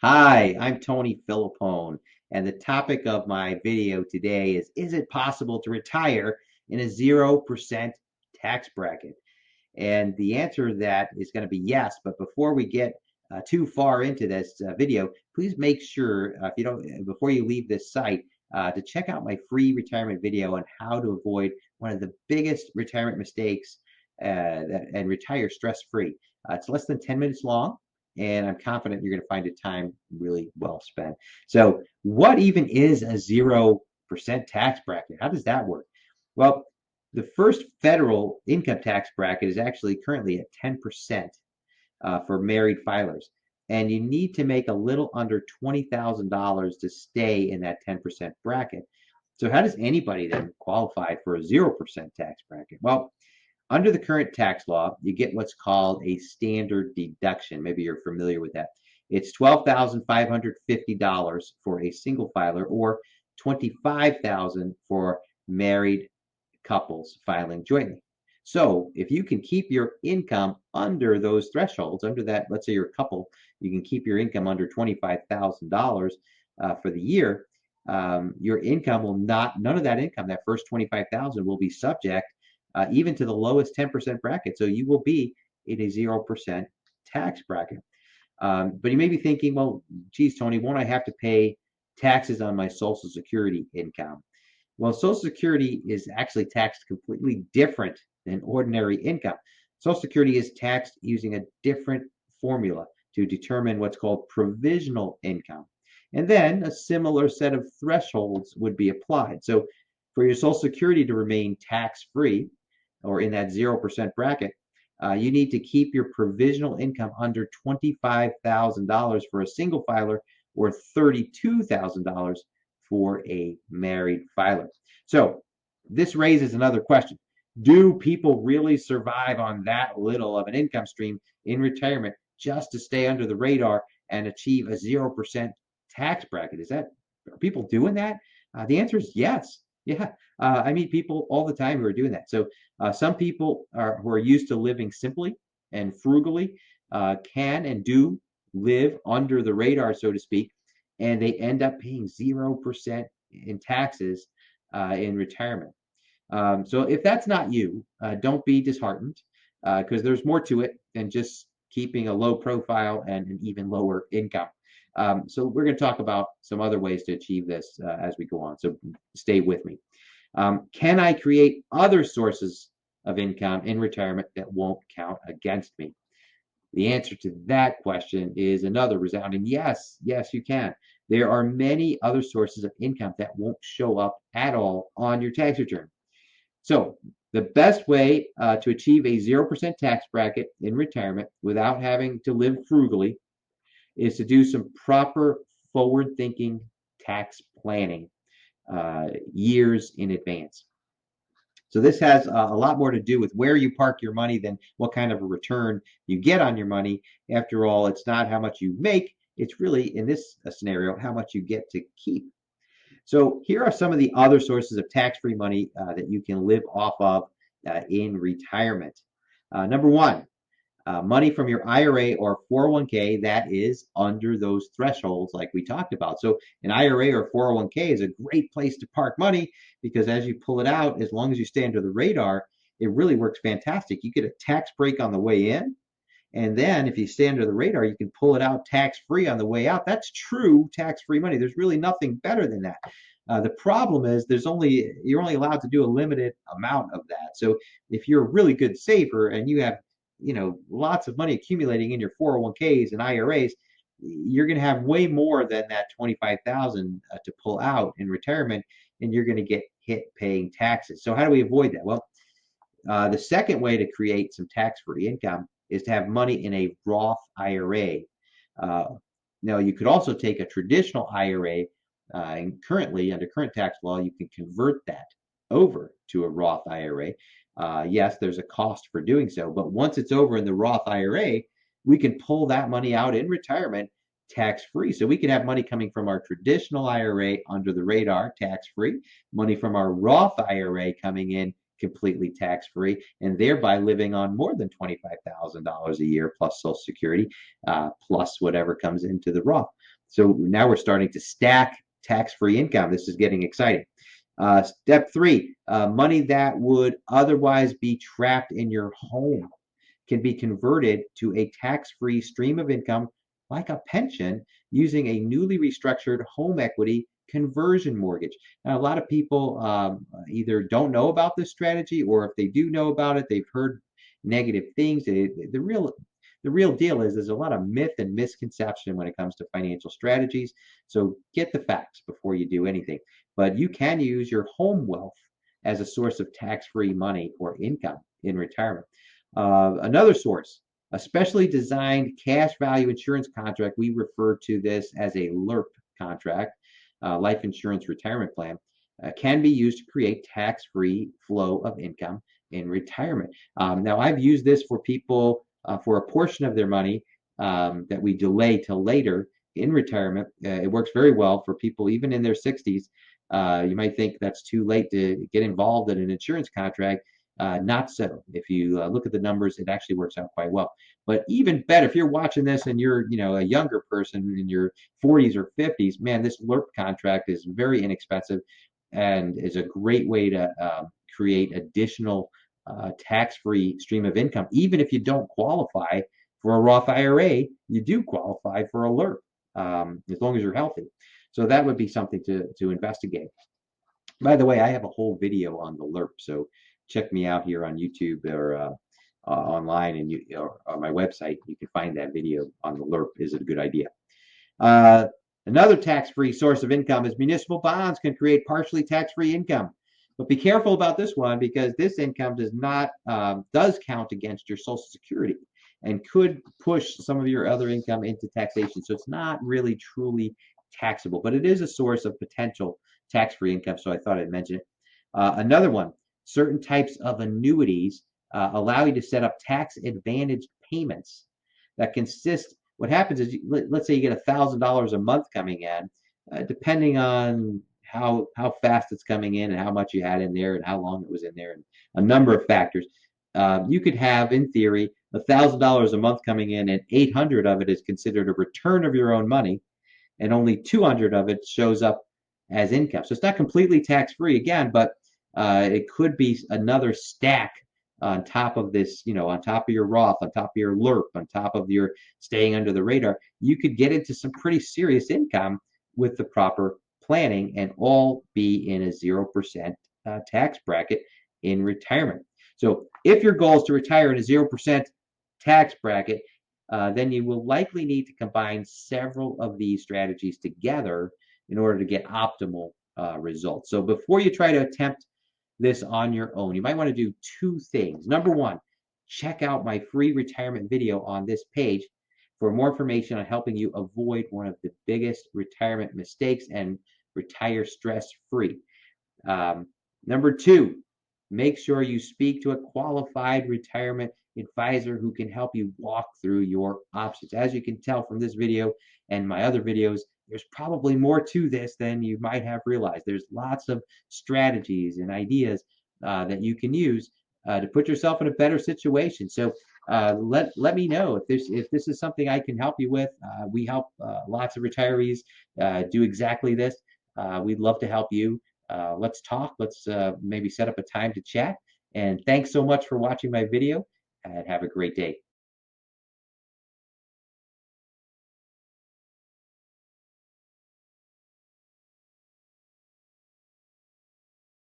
Hi, I'm Tony Filippone, and the topic of my video today is it possible to retire in a 0% tax bracket? And the answer to that is going to be yes. But before we get too far into this video, please make sure if you don't before you leave this site to check out my free retirement video on how to avoid one of the biggest retirement mistakes and retire stress-free. It's less than 10 minutes long, and I'm confident you're going to find it time really well spent. So, what even is a 0% tax bracket? How does that work? Well, the first federal income tax bracket is actually currently at 10% for married filers. And you need to make a little under $20,000 to stay in that 10% bracket. So, how does anybody then qualify for a 0% tax bracket? Well, under the current tax law, you get what's called a standard deduction. Maybe you're familiar with that. It's $12,550 for a single filer or $25,000 for married couples filing jointly. So if you can keep your income under those thresholds, under that, let's say you're a couple, you can keep your income under $25,000 for the year. Your income will not, none of that income, that first 25,000 will be subject even to the lowest 10% bracket. So you will be in a 0% tax bracket. But you may be thinking, well, geez, Tony, won't I have to pay taxes on my Social Security income? Well, Social Security is actually taxed completely different than ordinary income. Social Security is taxed using a different formula to determine what's called provisional income. And then a similar set of thresholds would be applied. So for your Social Security to remain tax-free or in that 0% bracket, you need to keep your provisional income under $25,000 for a single filer or $32,000 for a married filer. So this raises another question. Do people really survive on that little of an income stream in retirement just to stay under the radar and achieve a 0% tax bracket? Are people doing that? The answer is yes. Yeah. I meet people all the time who are doing that. So some people who are used to living simply and frugally can and do live under the radar, so to speak, and they end up paying 0% in taxes in retirement. So if that's not you, don't be disheartened because there's more to it than just keeping a low profile and an even lower income. So we're going to talk about some other ways to achieve this as we go on. So stay with me. Can I create other sources of income in retirement that won't count against me? The answer to that question is another resounding yes. Yes, you can. There are many other sources of income that won't show up at all on your tax return. So the best way to achieve a 0% tax bracket in retirement without having to live frugally is to do some proper forward-thinking tax planning years in advance. So this has a lot more to do with where you park your money than what kind of a return you get on your money. After all, it's not how much you make, it's really, in this scenario, how much you get to keep. So here are some of the other sources of tax-free money that you can live off of in retirement. Number one, money from your IRA or 401k that is under those thresholds like we talked about. So an IRA or 401k is a great place to park money because as you pull it out, as long as you stay under the radar, it really works fantastic. You get a tax break on the way in. And then if you stay under the radar, you can pull it out tax-free on the way out. That's true tax-free money. There's really nothing better than that. The problem is you're only allowed to do a limited amount of that. So if you're a really good saver and you have lots of money accumulating in your 401ks and IRAs, you're going to have way more than that 25,000 to pull out in retirement, and you're going to get hit paying taxes. So how do we avoid that? Well, the second way to create some tax-free income is to have money in a Roth IRA. Now, you could also take a traditional IRA, and currently, under current tax law, you can convert that over to a Roth IRA. Yes, there's a cost for doing so, but once it's over in the Roth IRA, we can pull that money out in retirement tax-free. So we can have money coming from our traditional IRA under the radar tax-free, money from our Roth IRA coming in completely tax-free, and thereby living on more than $25,000 a year plus Social Security, plus whatever comes into the Roth. So now we're starting to stack tax-free income. This is getting exciting. Step three, money that would otherwise be trapped in your home can be converted to a tax-free stream of income like a pension using a newly restructured home equity conversion mortgage. Now, a lot of people either don't know about this strategy, or if they do know about it, they've heard negative things. The real deal is there's a lot of myth and misconception when it comes to financial strategies. So get the facts before you do anything. But you can use your home wealth as a source of tax-free money or income in retirement. Another source, a specially designed cash value insurance contract. We refer to this as a LIRP contract, life insurance retirement plan, can be used to create tax-free flow of income in retirement. Now, I've used this for people for a portion of their money that we delay till later in retirement. It works very well for people even in their 60s. You might think that's too late to get involved in an insurance contract. Not so. If you look at the numbers, it actually works out quite well. But even better, if you're watching this and you're, a younger person in your 40s or 50s, man, this LIRP contract is very inexpensive and is a great way to create additional tax-free stream of income. Even if you don't qualify for a Roth IRA, you do qualify for a LIRP as long as you're healthy. So that would be something to investigate. By the way, I have a whole video on the LIRP, so check me out here on YouTube or online or on my website. You can find that video on the LIRP. Is it a good idea? Uh, Another tax-free source of income is municipal bonds can create partially tax-free income. But be careful about this one, because this income does count against your Social Security and could push some of your other income into taxation. So it's not really truly taxable, but it is a source of potential tax-free income. So I thought I'd mention it. Another one, certain types of annuities allow you to set up tax advantage payments that consist. What happens is, let's say you get $1,000 a month coming in, depending on how fast it's coming in and how much you had in there and how long it was in there and a number of factors. You could have, in theory, $1,000 a month coming in, and 800 of it is considered a return of your own money, and only 200 of it shows up as income. So it's not completely tax-free again, but it could be another stack on top of this, on top of your Roth, on top of your LIRP, on top of your staying under the radar. You could get into some pretty serious income with the proper planning and all be in a 0% tax bracket in retirement. So if your goal is to retire in a 0% tax bracket, then you will likely need to combine several of these strategies together in order to get optimal results. So before you try to attempt this on your own, you might want to do two things. Number one, check out my free retirement video on this page for more information on helping you avoid one of the biggest retirement mistakes and retire stress-free. Number two, make sure you speak to a qualified retirement advisor who can help you walk through your options. As you can tell from this video and my other videos, there's probably more to this than you might have realized. There's lots of strategies and ideas that you can use to put yourself in a better situation. So let me know if this is something I can help you with. We help lots of retirees do exactly this. We'd love to help you. Let's talk. Let's maybe set up a time to chat. And thanks so much for watching my video, and have a great day.